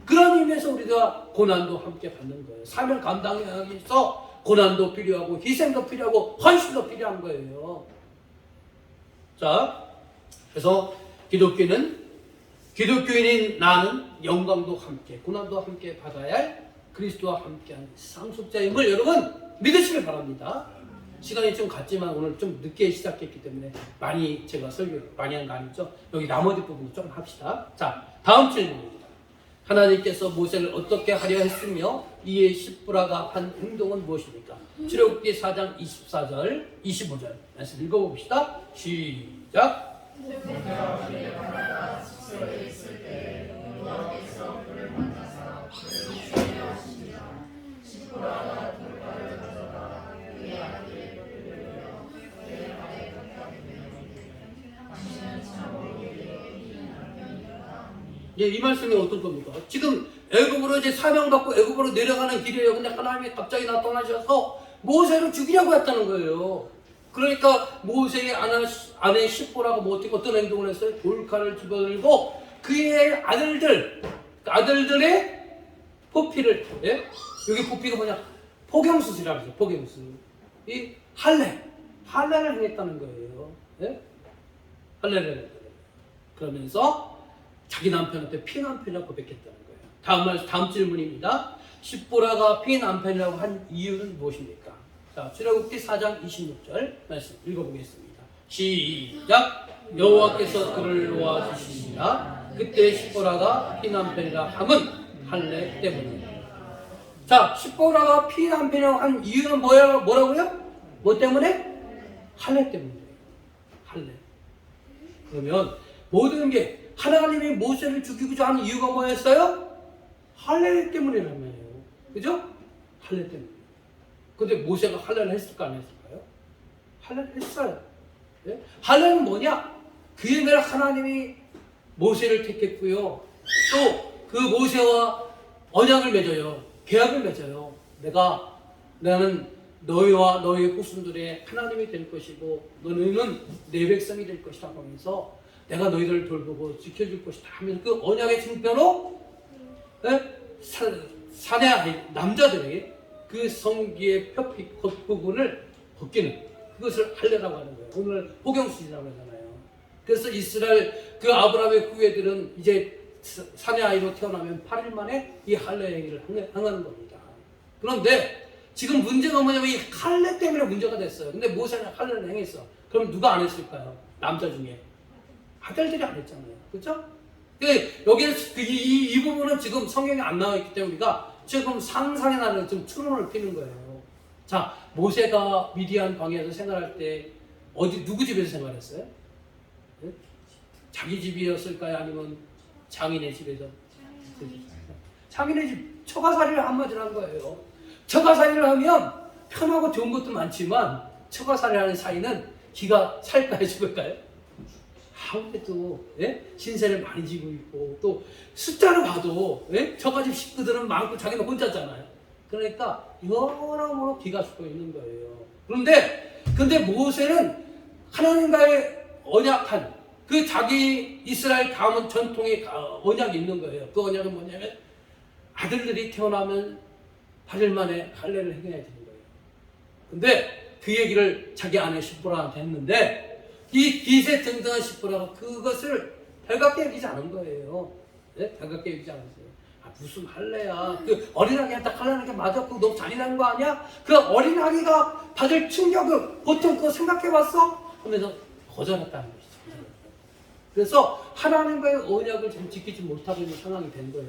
그런 의미에서 우리가 고난도 함께 받는 거예요. 사명 감당하기 위해서 고난도 필요하고 희생도 필요하고 헌신도 필요한 거예요. 자, 그래서 기독교인인 나는 영광도 함께 고난도 함께 받아야 할 그리스도와 함께하는 상속자임을 여러분 믿으시길 바랍니다. 시간이 좀 갔지만 오늘 좀 늦게 시작했기 때문에 많이 제가 설교 많이 한 거 아니죠? 여기 나머지 부분도 좀 합시다. 자, 다음 질문입니다. 하나님께서 모세를 어떻게 하려 했으며 이에 십부라가 한 행동은 무엇입니까? 출애굽기 4장 24절 25절 말씀 읽어봅시다. 시작. 예, 이 말씀이 어떤 겁니까? 지금 애굽으로 이제 사명받고 애굽으로 내려가는 길이에요. 근데 하나님이 갑자기 나타나셔서 모세를 죽이려고 했다는 거예요. 그러니까 모세의 아내 십보라가 뭐 어떤 행동을 했어요? 돌칼을 집어들고 그의 아들들의 포피를, 예? 여기 포피가 뭐냐? 포경수시라고 하죠. 포경수. 이 할례를 행했다는 거예요. 예? 할례를 했다는 거예요. 그러면서 자기 남편한테 피남편이라고 고백했다는 거예요. 다음 질문입니다. 십보라가 피남편이라고 한 이유는 무엇입니까? 자, 출애굽기 4장 26절 말씀 읽어보겠습니다. 시작. 여호와께서 그를 놓아주시니라. 그때 십보라가 피남편이라 함은 할례 때문이에요. 자, 십보라가 피남편이라고 한 이유는 뭐라고요? 뭐 때문에? 할례 때문이에요. 할례. 그러면 모든 게 하나님이 모세를 죽이고자 하는 이유가 뭐였어요? 할례 때문이라며요. 그죠? 할례 때문에. 근데 모세가 할례를 했을까 안 했을까요? 할례를 했어요. 네? 할례는 뭐냐? 그에 대해 하나님이 모세를 택했고요. 또 그 모세와 언약을 맺어요. 계약을 맺어요. 나는 너희와 너희 후손들의 하나님이 될 것이고 너희는 내 백성이 될 것이다 하면서 내가 너희들을 돌보고 지켜줄 것이다 하면서 그 언약의 증표로 사내 남자들에게 그 성기의 표피 겉부분을 벗기는 그것을 할례라고 하는 거예요. 오늘 포경수이라고 하잖아요. 그래서 이스라엘 그 아브라함의 후예들은 이제 사내 아이로 태어나면 8일 만에 이 할례 행위를 행하는 겁니다. 그런데 지금 문제가 뭐냐면 이 할례 때문에 문제가 됐어요. 근데 모세는 할례를 행했어. 그럼 누가 안 했을까요? 남자 중에 아들들이 안 했잖아요. 그렇죠? 여기에 이 부분은 지금 성경에 안 나와 있기 때문에 우리가 지금 상상의 나라를 좀 추론을 피는 거예요. 자, 모세가 미디안 광야에서 생활할 때 누구 집에서 생활했어요? 네? 자기 집이었을까요? 아니면 장인의 집에서? 장인의 집 처가살이를 한마디로 한 거예요. 처가살이를 하면 편하고 좋은 것도 많지만 처가살이 하는 사이는 기가 살까요? 죽을까요? 아무래도 신세를 많이 지고 있고 또 숫자를 봐도 저가집 식구들은 많고 자기는 혼자잖아요. 그러니까 여러모로 기가 죽고 있는 거예요. 근데 모세는 하나님과의 언약한 그 자기 이스라엘 가문 전통의 언약이 있는 거예요. 그 언약은 뭐냐면 아들들이 태어나면 8일 만에 할례를 행해야 되는 거예요. 근데 그 얘기를 자기 아내 십보라한테 했는데 이 기세등등한 십보라가 그것을 달갑게 여기지 않은 거예요. 네? 달갑게 여기지 않았어요. 무슨 할례야. 그 어린아기한테 할례하는 게 맞았고 너무 잔인한 거 아니야? 그 어린아기가 받을 충격을 보통 그거 생각해봤어? 하면서 거절했다는 것이죠. 그래서 하나님과의 언약을 잘 지키지 못하고 있는 상황이 된 거예요.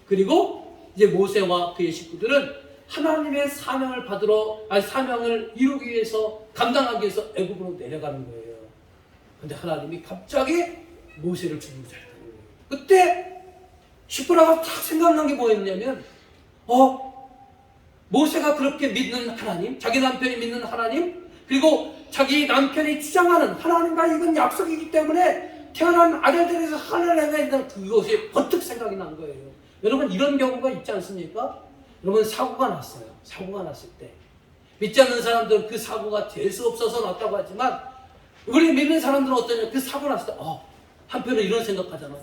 그리고 이제 모세와 그의 식구들은 하나님의 사명을 이루기 위해서 감당하기 위해서 애굽으로 내려가는 거예요. 근데 하나님이 갑자기 모세를 죽이고자 했다는 거예요. 그때 십보라가 딱 생각난 게 뭐였냐면 모세가 그렇게 믿는 하나님, 자기 남편이 믿는 하나님, 그리고 자기 남편이 주장하는 하나님과 이건 약속이기 때문에 태어난 아들들에서 하나님을 해야 된다는 그것이 번뜩 생각이 난 거예요. 여러분 이런 경우가 있지 않습니까? 여러분 사고가 났어요. 사고가 났을 때 믿지 않는 사람들은 그 사고가 될 수 없어서 났다고 하지만 우리 믿는 사람들은 어떠냐? 그 사고 났을 때 한편으로 이런 생각하잖아요.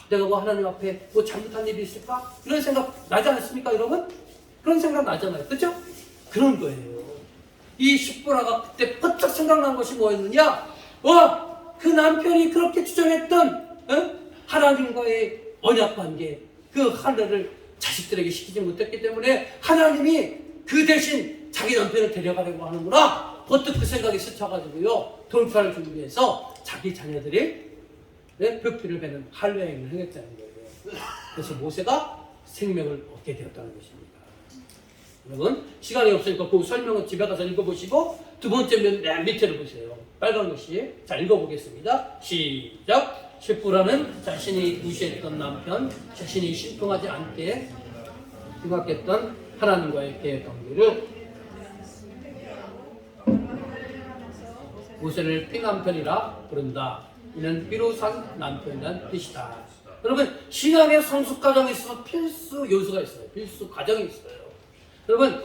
내가 뭐 하나님 앞에 뭐 잘못한 일이 있을까? 이런 생각 나지 않습니까 여러분? 그런 생각 나잖아요. 그렇죠? 그런 거예요. 이 십보라가 그때 번쩍 생각난 것이 뭐였느냐? 그 남편이 그렇게 주장했던 하나님과의 언약관계, 그 하늘을 자식들에게 시키지 못했기 때문에 하나님이 그 대신 자기 남편을 데려가려고 하는구나. 번뜩 그 생각이 스쳐가지고요. 돌파를 주기 위해서 자기 자녀들이 뼈피를 베는 할례행을 행했다는 거예요. 그래서 모세가 생명을 얻게 되었다는 것입니다. 여러분 시간이 없으니까 그 설명은 집에 가서 읽어보시고 두 번째 맨 밑에를 보세요. 빨간 것이. 자 읽어보겠습니다. 시작. 십보라는 자신이 무시했던 남편, 자신이 신통하지 않게 생각했던 하나님과의 계획 관계를 모세를 피남편이라 부른다. 이는 피로 산 남편이란 뜻이다. 여러분 신앙의 성숙 과정에 있어서 필수 요소가 있어요. 필수 과정이 있어요. 여러분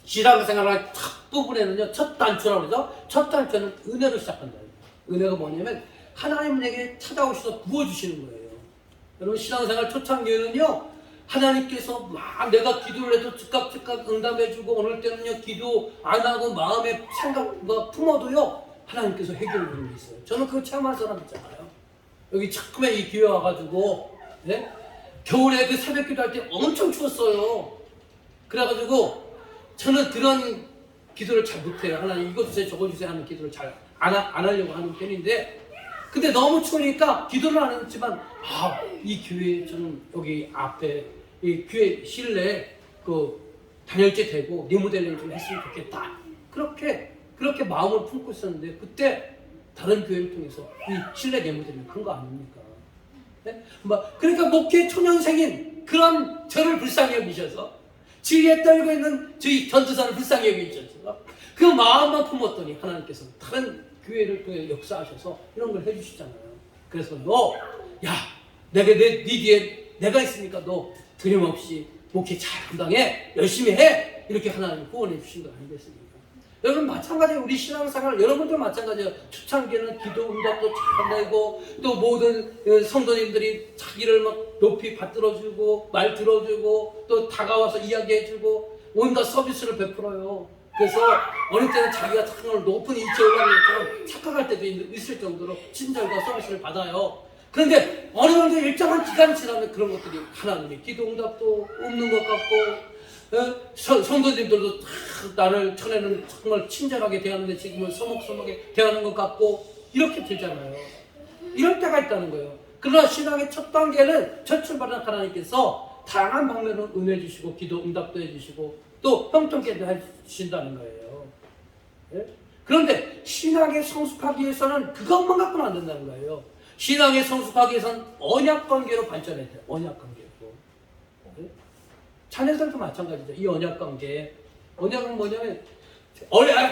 신앙생활의 첫 부분에는요, 첫 단추라고 그러죠. 첫 단추는 은혜로 시작한다. 은혜가 뭐냐면 하나님 내게 찾아오셔서 부어주시는 거예요. 여러분 신앙생활 초창기에는요, 하나님께서 막 내가 기도를 해도 즉각 응답해주고, 어느 때는요 기도 안 하고 마음에 생각과 품어도요 하나님께서 해결해 주는 게 있어요. 저는 그거 체험한 사람 있잖아요. 여기 처음에 이 기회 와가지고 겨울에 그 새벽 기도할 때 엄청 추웠어요. 그래가지고 저는 그런 기도를 잘 못해요. 하나님 이거 주세요 저거 주세요 하는 기도를 잘 안 하려고 하는 편인데, 근데 너무 추우니까 기도를 안 했지만 이 교회 저는 여기 앞에 이 교회 실내 그 단열재 되고 리모델링 좀 했으면 좋겠다. 그렇게 마음을 품고 있었는데 그때 다른 교회를 통해서 이 실내 리모델링 한 거 아닙니까? 네? 그러니까 목회 초년생인 그런 저를 불쌍히 여기셔서 지위에 떨고 있는 저희 전도사를 불쌍히 여기셔서 그 마음만 품었더니 하나님께서 다른 교회를 통해 역사하셔서 이런 걸 해주시잖아요. 그래서 내가 네 뒤에 내가 있으니까 너 두려움없이 목회 잘 감당해, 열심히 해, 이렇게 하나님 후원해 주신 거 아니겠습니까? 여러분 마찬가지로 우리 신앙생활 여러분도 마찬가지예요. 초창기에는 기도 응답도 잘 내고 또 모든 성도님들이 자기를 막 높이 받들어주고 말 들어주고 또 다가와서 이야기해주고 온갖 서비스를 베풀어요. 그래서 어느 때는 자기가 정말 높은 위치에 올라가는 것처럼 착각할 때도 있을 정도로 친절과 서비스를 받아요. 그런데 어느 정도 일정한 기간이 지나면 그런 것들이 하나님의 기도 응답도 없는 것 같고, 성도님들도 나를 전에는 정말 친절하게 대하는데 지금은 서먹서먹하게 대하는 것 같고 이렇게 되잖아요. 이럴 때가 있다는 거예요. 그러나 신앙의 첫 단계는 첫 출발은 하나님께서 다양한 방면으로 은혜 주시고 기도 응답도 해주시고 또 형통케도 해주신다는 거예요. 그런데 신앙에 성숙하기 위해서는 그것만 갖고는 안 된다는 거예요. 신앙에 성숙하기 위해서는 언약관계로 발전해야 돼요. 언약관계로. 자녀들도 마찬가지죠. 이 언약관계. 언약은 뭐냐면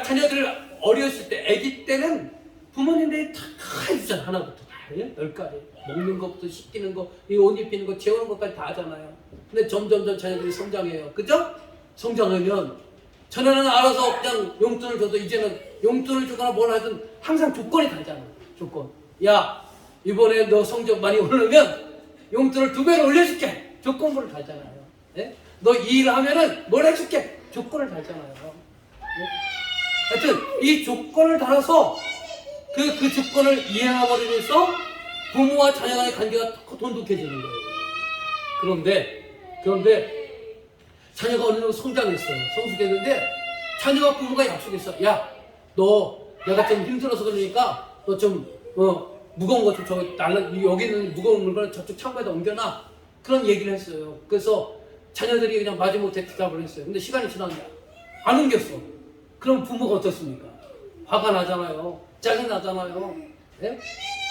자녀들 어렸을 때, 아기 때는 부모님들이 다 해주잖아. 하나부터 다. 10가지. 먹는 것부터 씻기는 거, 이 옷 입히는 거, 재우는 것까지 다 하잖아요. 근데 점점 자녀들이 성장해요. 그죠? 성장하면 전에는 알아서 그냥 용돈을 줘도 이제는 용돈을 주거나 뭘 하든 항상 조건이 달잖아. 조건. 이번에 너 성적 많이 오르면 용돈을 2배로 올려줄게. 조건부를 달잖아요. 너 이 일을 하면은 뭘 해줄게. 조건을 달잖아요. 하여튼 이 조건을 달아서 그 조건을 이행하기 위해서 부모와 자녀 간의 관계가 더 돈독해지는 거예요. 그런데 자녀가 어느 정도 성장했어요. 성숙했는데 자녀와 부모가 약속했어. 너 내가 좀 힘들어서 그러니까 너 좀 무거운 거 좀 여기 있는 무거운 물건을 저쪽 창고에다 옮겨놔. 그런 얘기를 했어요. 그래서 자녀들이 그냥 마지못해 대답을 했어요. 근데 시간이 지났는데 안 옮겼어. 그럼 부모가 어떻습니까? 화가 나잖아요. 짜증 나잖아요.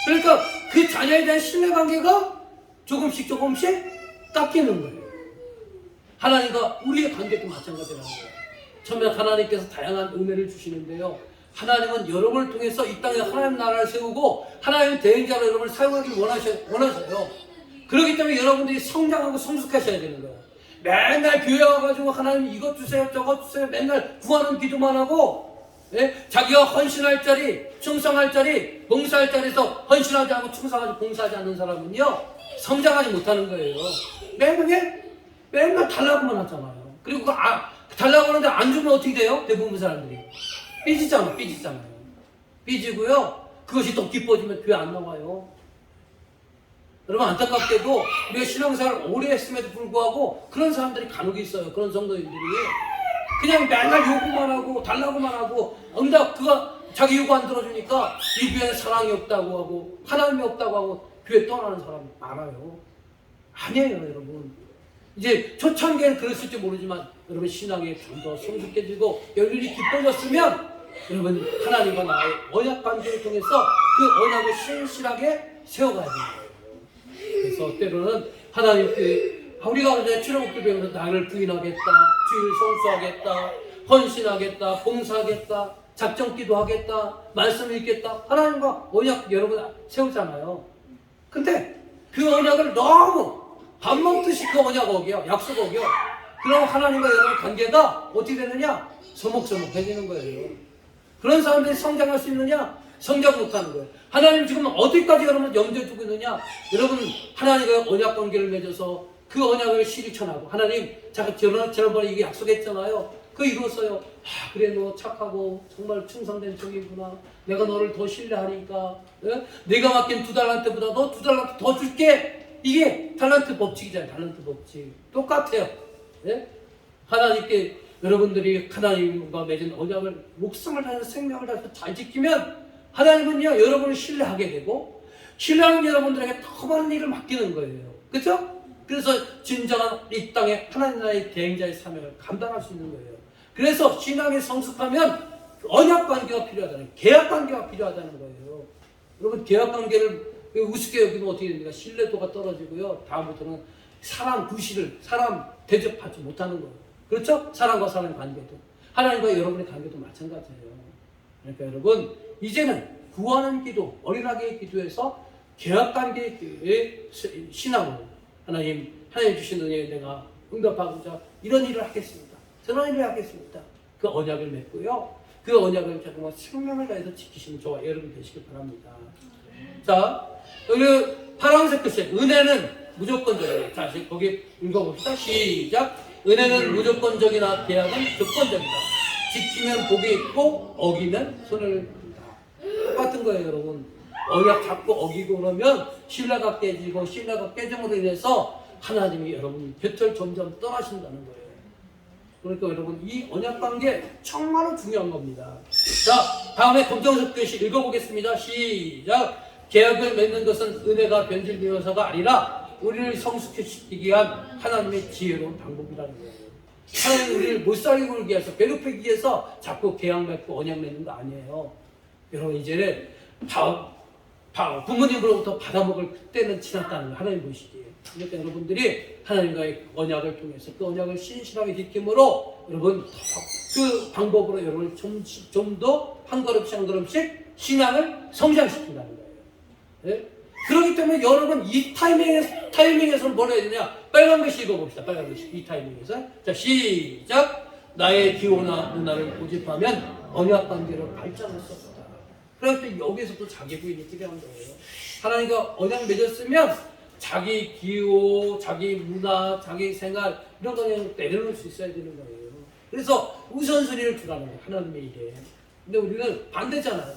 그러니까 그 자녀에 대한 신뢰관계가 조금씩 깎이는 거예요. 하나님과 우리의 관계도 마찬가지라는 거예요. 처음에 하나님께서 다양한 은혜를 주시는데요. 하나님은 여러분을 통해서 이 땅에 하나님 나라를 세우고 하나님의 대행자로 여러분을 사용하기를 원하셔요. 그렇기 때문에 여러분들이 성장하고 성숙하셔야 되는 거예요. 맨날 교회 와가지고 하나님 이것 주세요 저것 주세요 맨날 구하는 기도만 하고, 예? 자기가 헌신할 자리, 충성할 자리, 봉사할 자리에서 헌신하지 않고 충성하지 봉사하지 않는 사람은요 성장하지 못하는 거예요. 맨날 달라고만 하잖아요. 그리고 달라고 하는데 안 주면 어떻게 돼요? 대부분 사람들이 삐지잖아요. 삐지고요. 그것이 더 깊어지면 교회 안 나와요. 여러분, 안타깝게도 우리가 신앙생활을 오래 했음에도 불구하고 그런 사람들이 간혹 있어요. 그런 성도님들이 그냥 맨날 요구만 하고 달라고만 하고 그가 자기 요구 안 들어주니까 이 교회는 사랑이 없다고 하고 하나님이 없다고 하고 교회 떠나는 사람이 많아요. 아니에요, 여러분. 이제 초창기에는 그랬을지 모르지만 여러분 신앙이 좀 더 성숙해지고 열렬히 깊어졌으면 여러분 하나님과 나의 언약 관계를 통해서 그 언약을 신실하게 세워가야 됩니다. 그래서 때로는 하나님께 우리가 이제 출애굽기 배우면서 나를 부인하겠다, 주의를 성수하겠다, 헌신하겠다, 봉사하겠다, 작정기도 하겠다, 말씀 읽겠다, 하나님과 언약 여러분 세우잖아요. 근데 그 언약을 너무 밥 먹듯이 그 언약 어겨, 약속 어겨. 그럼 하나님과 여러분 관계가 어떻게 되느냐? 서먹서먹해지는 거예요. 그런 사람들이 성장할 수 있느냐? 성장 못하는 거예요. 하나님 지금 어디까지 여러분 염두에 두고 있느냐? 여러분 하나님과 언약 관계를 맺어서 그 언약을 실천하고 하나님 지난번에 이게 약속했잖아요. 그거 이뤘어요. 그래 너 착하고 정말 충성된 종이구나. 내가 너를 더 신뢰하니까 내가 맡긴 2달란트보다 너 2달란트 더 줄게. 이게 달란트 법칙이잖아요. 달란트 법칙. 똑같아요. 네? 하나님께 여러분들이 하나님과 맺은 언약을 목숨을 다해서 생명을 다해서 잘 지키면 하나님은요 여러분을 신뢰하게 되고 신뢰하는 여러분들에게 더 많은 일을 맡기는 거예요. 그렇죠? 그래서 진정한 이 땅에 하나님 나라의 대행자의 사명을 감당할 수 있는 거예요. 그래서 신앙에 성숙하면 언약 관계가 필요하다는, 계약 관계가 필요하다는 거예요. 여러분 계약 관계를 우습게 여기면 어떻게 됩니까? 신뢰도가 떨어지고요. 다음부터는 사람 구실을 사람 대접하지 못하는 거예요. 그렇죠? 사람과 사람의 관계도 하나님과 여러분의 관계도 마찬가지예요. 그러니까 여러분 이제는 구하는 기도, 어린아기의 기도에서 계약관계의 신앙으로 하나님 주신 은혜에 내가 응답하고자 이런 일을 하겠습니다. 저런 일을 하겠습니다. 그 언약을 맺고요. 그 언약을 정말 생명을 다해서 지키시는 저와 여러분 되시길 바랍니다. 자, 여기 파란색 글씨 은혜는 무조건적이에요. 자, 거기 읽어봅시다. 시작. 은혜는 무조건적이나 계약은 조건적이다. 지키면 복이 있고 어기면 손해를 봅니다. 똑같은 거예요, 여러분. 언약 잡고 어기고 그러면 신뢰가 깨지고 신뢰가 깨짐으로 인해서 하나님이 여러분 곁을 점점 떠나신다는 거예요. 그러니까 여러분 이 언약 관계 정말로 중요한 겁니다. 자, 다음에 검정색 글씨 읽어보겠습니다. 시작. 계약을 맺는 것은 은혜가 변질되어서가 아니라 우리를 성숙시키기 위한 하나님의 지혜로운 방법이라는 거예요. 하나님 우리를 못 살게 굴기 위해서 괴롭히기 위해서 자꾸 계약 맺고 언약 맺는 거 아니에요. 여러분 이제는 부모님으로부터 받아먹을 그때는 지났다는 거 하나님 보시기에. 그러니까 여러분들이 하나님과의 언약을 통해서 그 언약을 신실하게 지킴으로 여러분 그 방법으로 여러분을 좀 더 한 걸음씩 신앙을 성장시킨다는 거예요. 네? 그렇기 때문에 여러분 이 타이밍에서는 뭘 해야 되냐? 빨간 글씨 읽어봅시다. 빨간 글씨. 이 타이밍에서. 자, 시작. 나의 기호나 문화를 고집하면 언약 관계로 발전할 수 없다. 그럴 때 여기서도 자기 부인이 필요한 거예요. 하나님과 언약 맺었으면 자기 기호, 자기 문화, 자기 생활 이런 거는 내려놓을 수 있어야 되는 거예요. 그래서 우선순위를 두라는 거예요. 하나님의 일에. 근데 우리는 반대잖아요.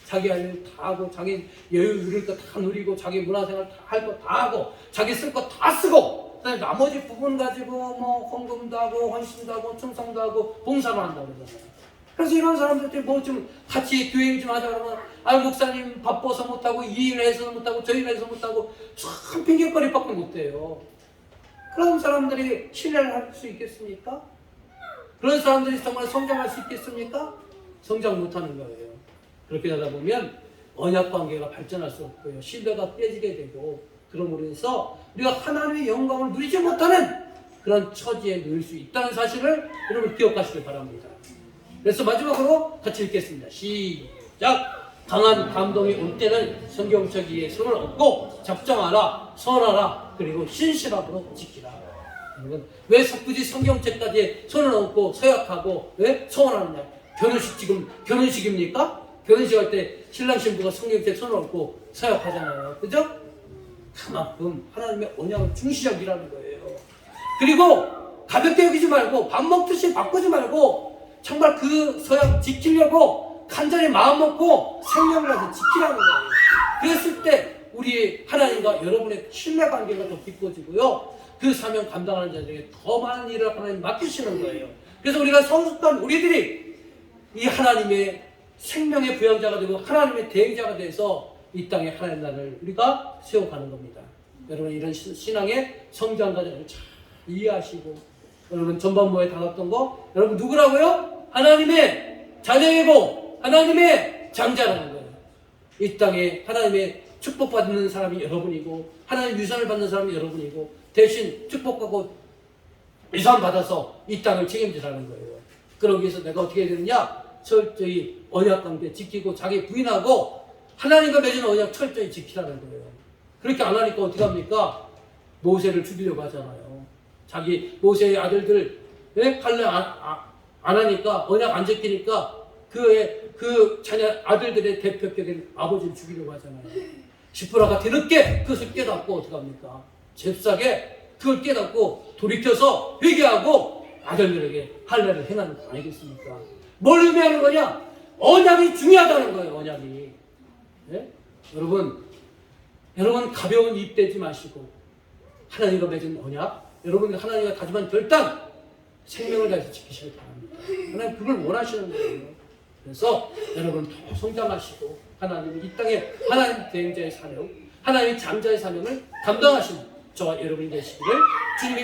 자기 할 일 다 하고 자기 여유 누릴 거 다 누리고 자기 문화생활 다 할 거 다 하고 자기 쓸 거 다 쓰고 그다음에 나머지 부분 가지고 뭐 헌금도 하고 헌신도 하고 충성도 하고 봉사도 한다고 그러잖아요. 그래서 이런 사람들한테 뭐 좀 같이 교회 일 좀 하자 그러면 목사님 바빠서 못하고 이 일 해서 못하고 저 일 해서 못하고 참 핑계거리밖에 못해요. 그런 사람들이 신뢰를 할 수 있겠습니까? 그런 사람들이 정말 성장할 수 있겠습니까? 성장 못하는 거예요. 그렇게 하다 보면 언약 관계가 발전할 수 없고요. 신뢰가 깨지게 되고 그럼으로 해서 우리가 하나님의 영광을 누리지 못하는 그런 처지에 놓일 수 있다는 사실을 여러분 기억하시길 바랍니다. 그래서 마지막으로 같이 읽겠습니다. 시작! 강한 감동이 올 때는 성경책에 손을 얹고 작정하라, 선하라, 그리고 신실함으로 지키라. 여러분, 왜 굳이 성경책까지 손을 얹고 서약하고 왜 소원하느냐? 지금 결혼식입니까? 결혼식 할 때 신랑 신부가 성경책 손을 얹고 서약하잖아요. 그죠? 그만큼 하나님의 언약을 중시하기라는 거예요. 그리고 가볍게 여기지 말고 밥 먹듯이 바꾸지 말고 정말 그 서약 지키려고 간절히 마음 먹고 생명을 다해서 지키라는 거예요. 그랬을 때 우리 하나님과 여러분의 신뢰관계가 더 깊어지고요. 그 사명 감당하는 자들에게 더 많은 일을 하나님 맡기시는 거예요. 그래서 우리가 성숙한 우리들이 이 하나님의 생명의 부양자가 되고 하나님의 대행자가 돼서 이 땅에 하나님 나라를 우리가 세워가는 겁니다. 여러분 이런 신앙의 성장 과정을 잘 이해하시고 여러분 전반부에 다뤘던 거 여러분 누구라고요? 하나님의 자녀이고 하나님의 장자라는 거예요. 이 땅에 하나님의 축복받는 사람이 여러분이고 하나님의 유산을 받는 사람이 여러분이고 대신 축복하고 유산 받아서 이 땅을 책임지라는 거예요. 그러기 위해서 내가 어떻게 해야 되느냐? 철저히 언약관계 지키고 자기 부인하고 하나님과 맺은 언약 철저히 지키라는 거예요. 그렇게 안 하니까 어떻게 합니까? 모세를 죽이려고 하잖아요. 자기 모세의 아들들 할례 안 하니까 언약 안 지키니까 그 자녀 아들들의 대표격인 아버지를 죽이려고 하잖아요. 시프라가 뒤늦게 그것을 깨닫고 어떻게 합니까? 잽싸게 그걸 깨닫고 돌이켜서 회개하고 아들들에게 할례를 행하는 거 아니겠습니까? 뭘 의미하는 거냐? 언약이 중요하다는 거예요. 언약이. 네? 여러분 가벼운 입 대지 마시고 하나님과 맺은 언약, 여러분이 하나님과 다짐한 결단, 생명을 다해서 지키시길 바랍니다. 하나님 그걸 원하시는 거예요. 그래서 여러분 더 성장하시고 하나님이 이 땅에 하나님 대행자의 사명, 하나님의 장자의 사명을 감당하시는 저와 여러분이 되시기를 주님의